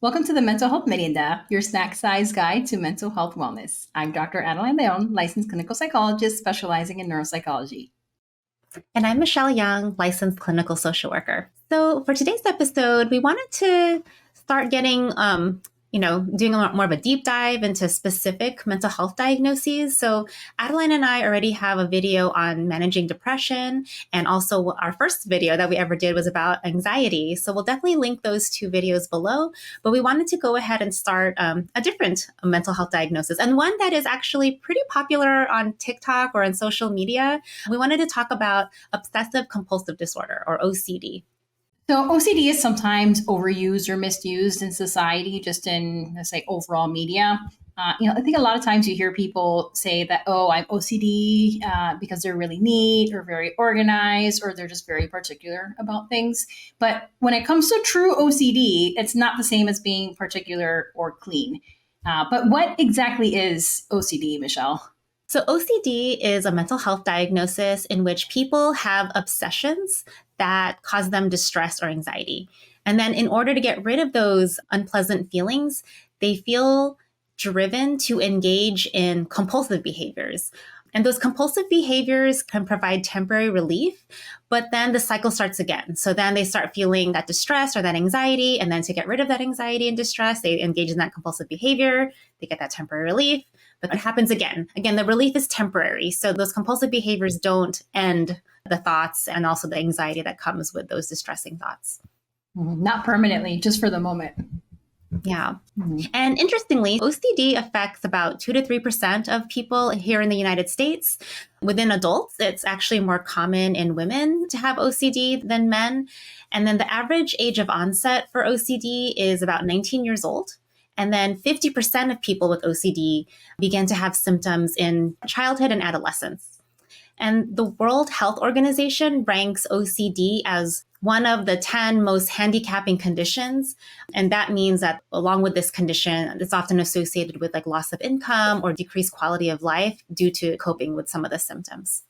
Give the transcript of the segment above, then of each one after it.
Welcome to the Mental Health Merienda, your snack-sized guide to mental health wellness. I'm Dr. Adeline Leon, licensed clinical psychologist specializing in neuropsychology. And I'm Michelle Young, licensed clinical social worker. So for today's episode, we wanted to start getting, doing a lot more of a deep dive into specific mental health diagnoses. So Adeline and I already have a video on managing depression. And also our first video that we ever did was about anxiety. So we'll definitely link those two videos below. But we wanted to go ahead and start a different mental health diagnosis, and one that is actually pretty popular on TikTok or on social media. We wanted to talk about obsessive compulsive disorder, or OCD. So OCD is sometimes overused or misused in society, just in, let's say, overall media. I think a lot of times you hear people say that, oh, I'm OCD because they're really neat or very organized, or they're just very particular about things. But when it comes to true OCD, it's not the same as being particular or clean. But what exactly is OCD, Michelle? So OCD is a mental health diagnosis in which people have obsessions that cause them distress or anxiety. And then in order to get rid of those unpleasant feelings, they feel driven to engage in compulsive behaviors. And those compulsive behaviors can provide temporary relief, but then the cycle starts again. So then they start feeling that distress or that anxiety. And then to get rid of that anxiety and distress, they engage in that compulsive behavior. They get that temporary relief, but it happens again. Again, the relief is temporary. So those compulsive behaviors don't end the thoughts and also the anxiety that comes with those distressing thoughts. Not permanently, just for the moment. Yeah. And interestingly, OCD affects about 2 to 3% of people here in the United States. Within adults, it's actually more common in women to have OCD than men. And then the average age of onset for OCD is about 19 years old. And then 50% of people with OCD begin to have symptoms in childhood and adolescence. And the World Health Organization ranks OCD as one of the 10 most handicapping conditions. And that means that along with this condition, it's often associated with like loss of income or decreased quality of life due to coping with some of the symptoms.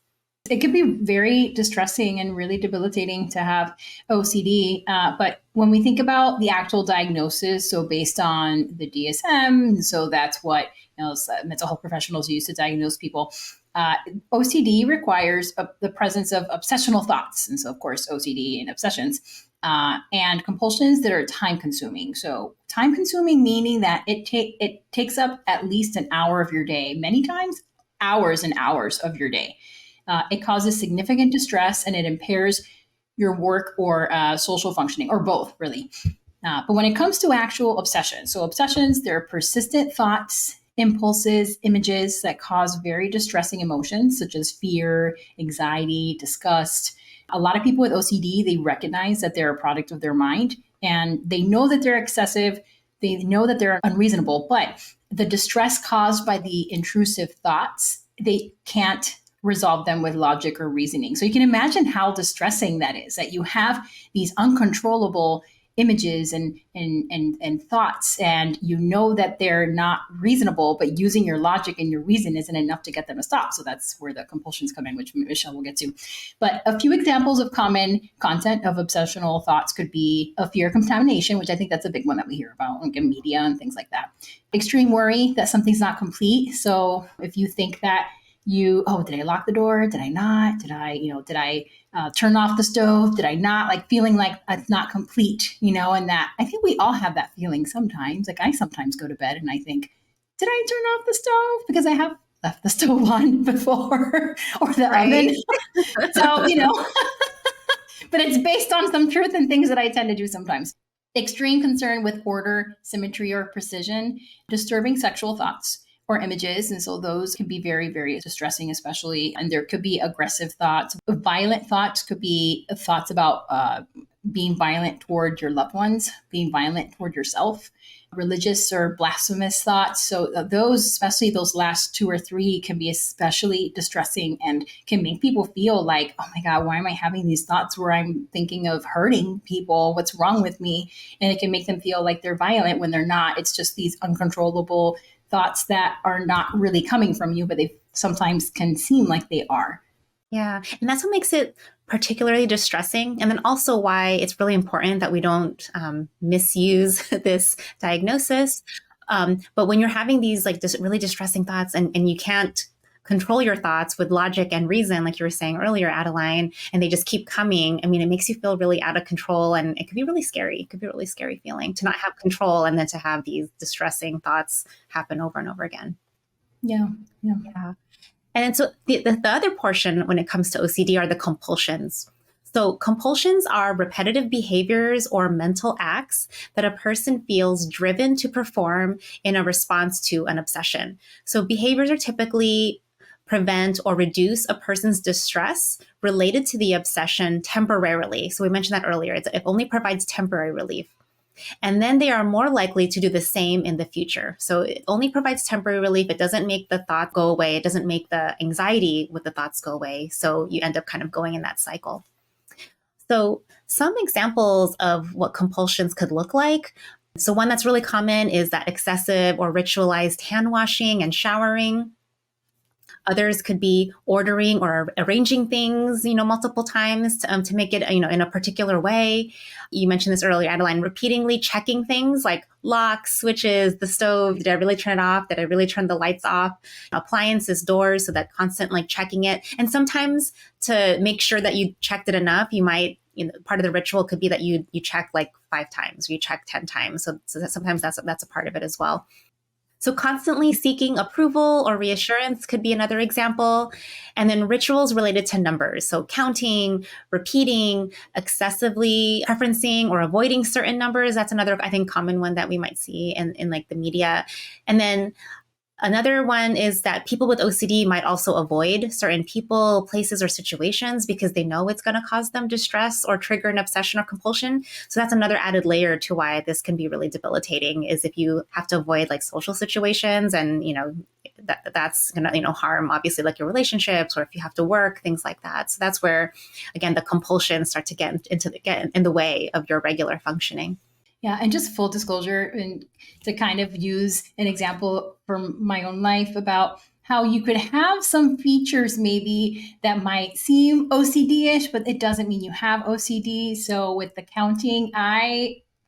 It can be very distressing and really debilitating to have OCD. But when we think about the actual diagnosis, so based on the DSM, so that's what mental health professionals use to diagnose people. OCD requires the presence of obsessional thoughts. And so, of course, OCD and obsessions and compulsions that are time consuming. So time consuming, meaning that it takes up at least an hour of your day, many times hours and hours of your day. It causes significant distress and it impairs your work or social functioning, or both, really. But when it comes to actual obsessions, so obsessions, they're persistent thoughts, impulses, images that cause very distressing emotions such as fear, anxiety, disgust. A lot of people with OCD, they recognize that they're a product of their mind and they know that they're excessive. They know that they're unreasonable, but the distress caused by the intrusive thoughts, they can't resolve them with logic or reasoning. So you can imagine how distressing that is, that you have these uncontrollable images and thoughts, and you know that they're not reasonable, but using your logic and your reason isn't enough to get them to stop. So that's where the compulsions come in, which Michelle will get to. But a few examples of common content of obsessional thoughts could be a fear of contamination, which I think that's a big one that we hear about like in media and things like that. Extreme worry that something's not complete. So if you think that did I lock the door? Did I not? Did I turn off the stove? Did I not? Like feeling like it's not complete, and that I think we all have that feeling sometimes. Like I sometimes go to bed and I think, did I turn off the stove? Because I have left the stove on before or the oven. So, but it's based on some truth and things that I tend to do sometimes. Extreme concern with order, symmetry, or precision, disturbing sexual thoughts or images. And so those can be very, very distressing, especially. And there could be aggressive thoughts. Violent thoughts could be thoughts about being violent toward your loved ones, being violent toward yourself, religious or blasphemous thoughts. So those, especially those last two or three, can be especially distressing and can make people feel like, oh my God, why am I having these thoughts where I'm thinking of hurting people? What's wrong with me? And it can make them feel like they're violent when they're not. It's just these uncontrollable thoughts that are not really coming from you, but they sometimes can seem like they are. Yeah. And that's what makes it particularly distressing. And then also why it's really important that we don't misuse this diagnosis. But when you're having these like really distressing thoughts and you can't control your thoughts with logic and reason, like you were saying earlier, Adeline, and they just keep coming, I mean, it makes you feel really out of control, and it could be really scary. It could be a really scary feeling to not have control and then to have these distressing thoughts happen over and over again. Yeah. Yeah. Yeah. And so the other portion when it comes to OCD are the compulsions. So compulsions are repetitive behaviors or mental acts that a person feels driven to perform in a response to an obsession. So behaviors are typically prevent or reduce a person's distress related to the obsession temporarily. So we mentioned that earlier. It only provides temporary relief. And then they are more likely to do the same in the future. So it only provides temporary relief. It doesn't make the thought go away. It doesn't make the anxiety with the thoughts go away. So you end up kind of going in that cycle. So some examples of what compulsions could look like. So one that's really common is that excessive or ritualized hand washing and showering. Others could be ordering or arranging things, multiple times to make it, in a particular way. You mentioned this earlier, Adeline, repeatedly checking things like locks, switches, the stove. Did I really turn it off? Did I really turn the lights off? Appliances, doors, so that constant like checking it. And sometimes to make sure that you checked it enough, you might, part of the ritual could be that you check like 5 times, or you check 10 times. So that sometimes that's a part of it as well. So constantly seeking approval or reassurance could be another example. And then rituals related to numbers. So counting, repeating, excessively preferencing or avoiding certain numbers. That's another, I think, common one that we might see in like the media. And then another one is that people with OCD might also avoid certain people, places, or situations because they know it's going to cause them distress or trigger an obsession or compulsion. So that's another added layer to why this can be really debilitating, is if you have to avoid like social situations and, that's going to, harm obviously like your relationships, or if you have to work, things like that. So that's where, again, the compulsions start to get in the way of your regular functioning. Yeah, and just full disclosure, and to kind of use an example from my own life about how you could have some features maybe that might seem OCD-ish, but it doesn't mean you have OCD. So with the counting,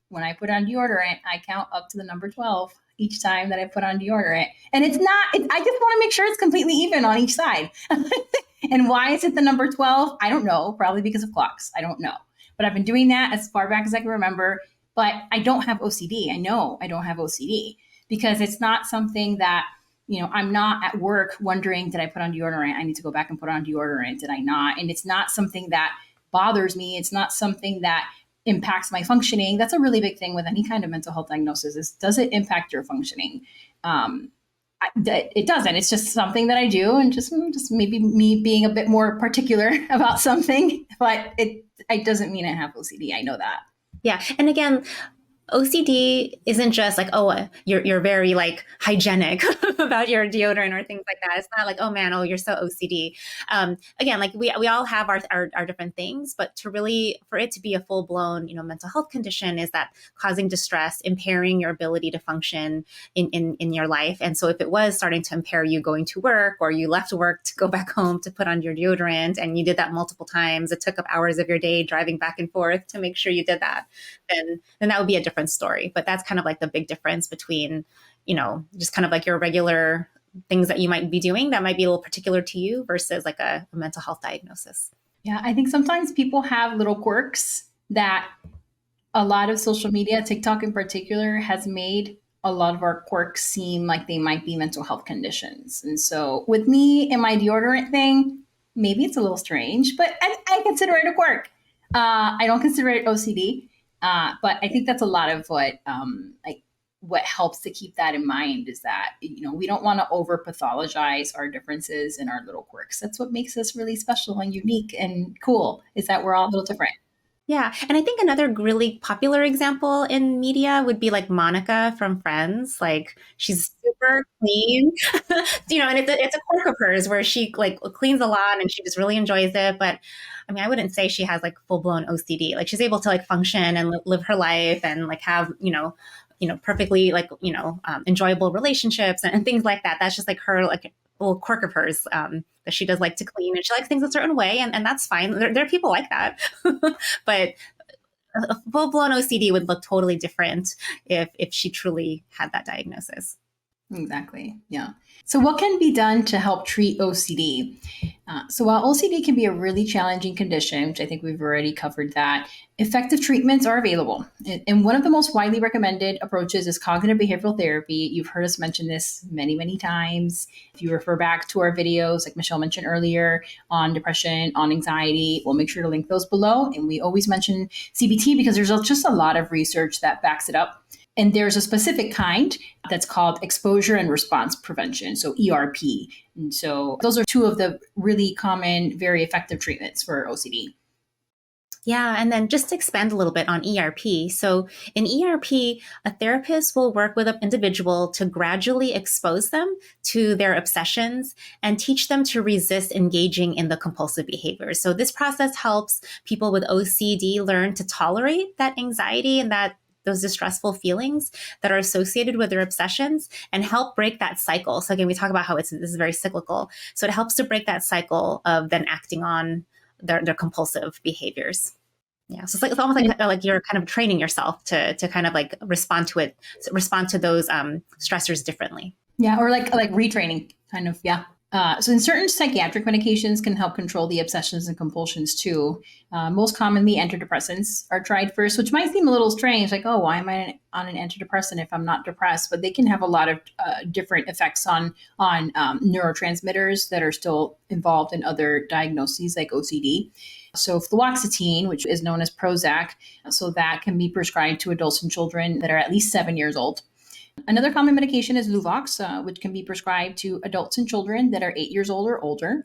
when I put on deodorant, I count up to the number 12 each time that I put on deodorant. And I just want to make sure it's completely even on each side. And why is it the number 12? I don't know, probably because of clocks. I don't know. But I've been doing that as far back as I can remember. But I don't have OCD. I know I don't have OCD because it's not something that, I'm not at work wondering, did I put on deodorant? I need to go back and put on deodorant. Did I not? And it's not something that bothers me. It's not something that impacts my functioning. That's a really big thing with any kind of mental health diagnosis is, does it impact your functioning? It doesn't. It's just something that I do, and just maybe me being a bit more particular about something, but it doesn't mean I have OCD. I know that. Yeah. And again, OCD isn't just like, oh, you're very like hygienic about your deodorant or things like that. It's not like, oh man, oh, you're so OCD. Again, like we all have our different things, but for it to be a full blown, mental health condition is that causing distress, impairing your ability to function in your life. And so if it was starting to impair you going to work, or you left work to go back home to put on your deodorant, and you did that multiple times, it took up hours of your day driving back and forth to make sure you did that, then that would be a different story. But that's kind of like the big difference between, just kind of like your regular things that you might be doing that might be a little particular to you versus like a mental health diagnosis. Yeah, I think sometimes people have little quirks that a lot of social media, TikTok in particular, has made a lot of our quirks seem like they might be mental health conditions. And so with me and my deodorant thing, maybe it's a little strange, but I consider it a quirk. I don't consider it OCD. But I think that's a lot of what helps to keep that in mind is that, we don't want to over pathologize our differences and our little quirks. That's what makes us really special and unique and cool, is that we're all a little different. Yeah. And I think another really popular example in media would be like Monica from Friends. Like, she's super clean, and it's a quirk of hers where she like cleans a lot and she just really enjoys it. But I mean, I wouldn't say she has like full blown OCD. Like, she's able to like function and live her life and like have, perfectly like, enjoyable relationships and things like that. That's just like her, like little quirk of hers that she does like to clean, and she likes things a certain way, and that's fine. There are people like that. But a full-blown OCD would look totally different if she truly had that diagnosis. Exactly. Yeah. So, what can be done to help treat OCD? So, while OCD can be a really challenging condition, which I think we've already covered that, effective treatments are available. And one of the most widely recommended approaches is cognitive behavioral therapy. You've heard us mention this many, many times. If you refer back to our videos, like Michelle mentioned earlier, on depression, on anxiety, we'll make sure to link those below. And we always mention CBT because there's just a lot of research that backs it up. And there's a specific kind that's called exposure and response prevention, so ERP. And so those are two of the really common, very effective treatments for OCD. Yeah, and then just to expand a little bit on ERP. So in ERP, a therapist will work with an individual to gradually expose them to their obsessions and teach them to resist engaging in the compulsive behaviors. So this process helps people with OCD learn to tolerate that anxiety and those distressful feelings that are associated with their obsessions and help break that cycle. So again, we talk about how this is very cyclical. So it helps to break that cycle of then acting on their compulsive behaviors. Yeah. So it's almost like you're kind of training yourself to kind of like respond to those stressors differently. Yeah. Or like retraining kind of. Yeah. So in certain psychiatric medications can help control the obsessions and compulsions too. Most commonly, antidepressants are tried first, which might seem a little strange. Like, oh, why am I on an antidepressant if I'm not depressed? But they can have a lot of different effects on neurotransmitters that are still involved in other diagnoses like OCD. So fluoxetine, which is known as Prozac, so that can be prescribed to adults and children that are at least 7 years old. Another common medication is Luvox, which can be prescribed to adults and children that are 8 years old or older.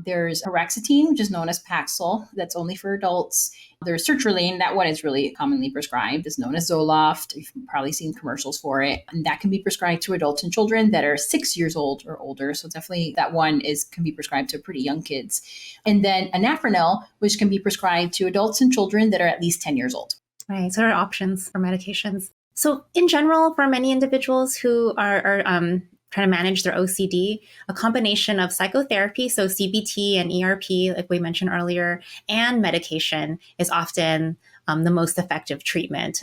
There's Paroxetine, which is known as Paxil, that's only for adults. There's sertraline, that one is really commonly prescribed. It's known as Zoloft. You've probably seen commercials for it. And that can be prescribed to adults and children that are 6 years old or older. So definitely that one can be prescribed to pretty young kids. And then Anafranil, which can be prescribed to adults and children that are at least 10 years old. Right. So there are options for medications. So in general, for many individuals who are trying to manage their OCD, a combination of psychotherapy, so CBT and ERP, like we mentioned earlier, and medication is often the most effective treatment.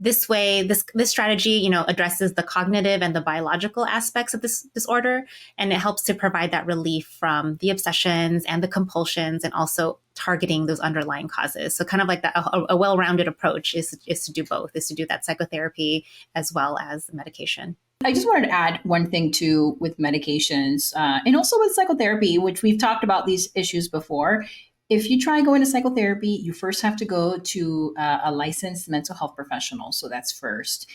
This way, this strategy, addresses the cognitive and the biological aspects of this disorder, and it helps to provide that relief from the obsessions and the compulsions, and also targeting those underlying causes. So, kind of like that, a well-rounded approach is to do both, is to do that psychotherapy as well as medication. I just wanted to add one thing too with medications and also with psychotherapy, which we've talked about these issues before. If you try going to psychotherapy, you first have to go to a licensed mental health professional. So that's first.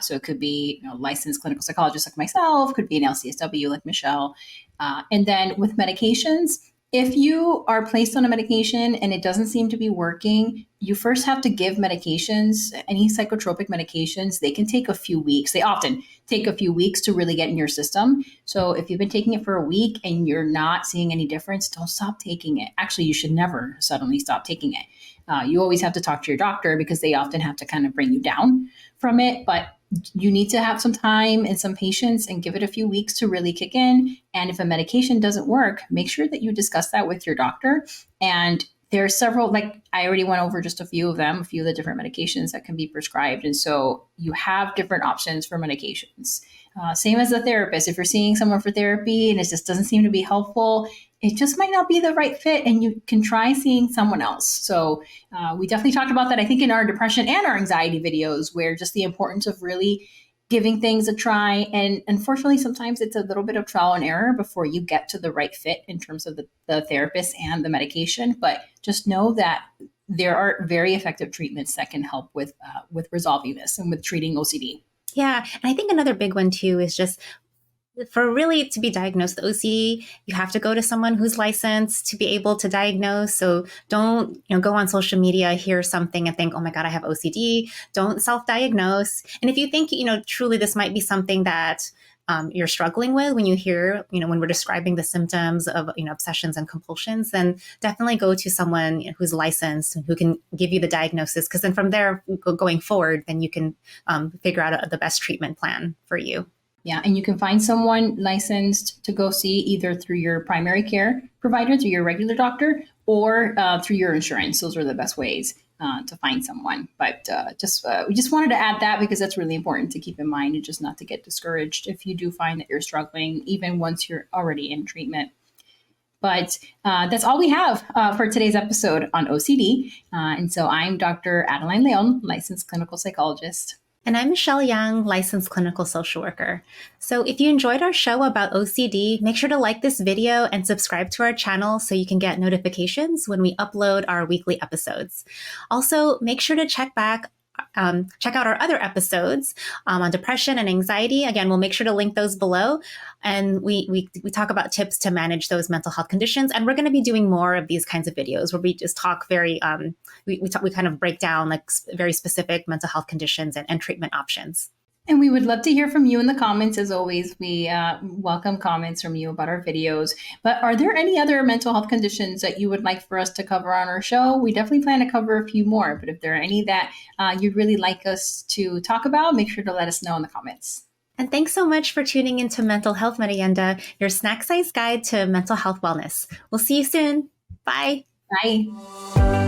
So it could be licensed clinical psychologist like myself, could be an LCSW like Michelle. And then with medications, if you are placed on a medication and it doesn't seem to be working, you first have to give medications. Any psychotropic medications, they can take a few weeks. They often take a few weeks to really get in your system. So if you've been taking it for a week and you're not seeing any difference, don't stop taking it. Actually, you should never suddenly stop taking it. You always have to talk to your doctor because they often have to kind of bring you down from it. But you need to have some time and some patience and give it a few weeks to really kick in. And if a medication doesn't work, make sure that you discuss that with your doctor. And there are several, like I already went over just a few of them, a few of the different medications that can be prescribed. And so you have different options for medications. Same as a therapist. If you're seeing someone for therapy and it just doesn't seem to be helpful, it just might not be the right fit and you can try seeing someone else. So we definitely talked about that, I think, in our depression and our anxiety videos, where just the importance of really giving things a try. And unfortunately, sometimes it's a little bit of trial and error before you get to the right fit in terms of the therapist and the medication. But just know that there are very effective treatments that can help with resolving this and with treating OCD. Yeah. And I think another big one too is just for really to be diagnosed with OCD, you have to go to someone who's licensed to be able to diagnose. So don't go on social media, hear something and think, oh my God, I have OCD. Don't self-diagnose. And if you think, truly this might be something that you're struggling with when you hear, when we're describing the symptoms of, obsessions and compulsions, then definitely go to someone who's licensed and who can give you the diagnosis. Because then from there, going forward, then you can figure out the best treatment plan for you. Yeah, and you can find someone licensed to go see either through your primary care provider, through your regular doctor, or through your insurance. Those are the best ways to find someone. But we just wanted to add that because that's really important to keep in mind and just not to get discouraged if you do find that you're struggling, even once you're already in treatment. But that's all we have for today's episode on OCD. And so I'm Dr. Adeline Leon, licensed clinical psychologist. And I'm Michelle Young, licensed clinical social worker. So if you enjoyed our show about OCD, make sure to like this video and subscribe to our channel so you can get notifications when we upload our weekly episodes. Also, make sure to check out our other episodes on depression and anxiety. Again, we'll make sure to link those below. And we talk about tips to manage those mental health conditions. And we're going to be doing more of these kinds of videos where we just talk very, we kind of break down like very specific mental health conditions and treatment options. And we would love to hear from you in the comments. As always, we welcome comments from you about our videos. But are there any other mental health conditions that you would like for us to cover on our show? We definitely plan to cover a few more. But if there are any that you'd really like us to talk about, make sure to let us know in the comments. And thanks so much for tuning into Mental Health Merienda, your snack-sized guide to mental health wellness. We'll see you soon. Bye. Bye.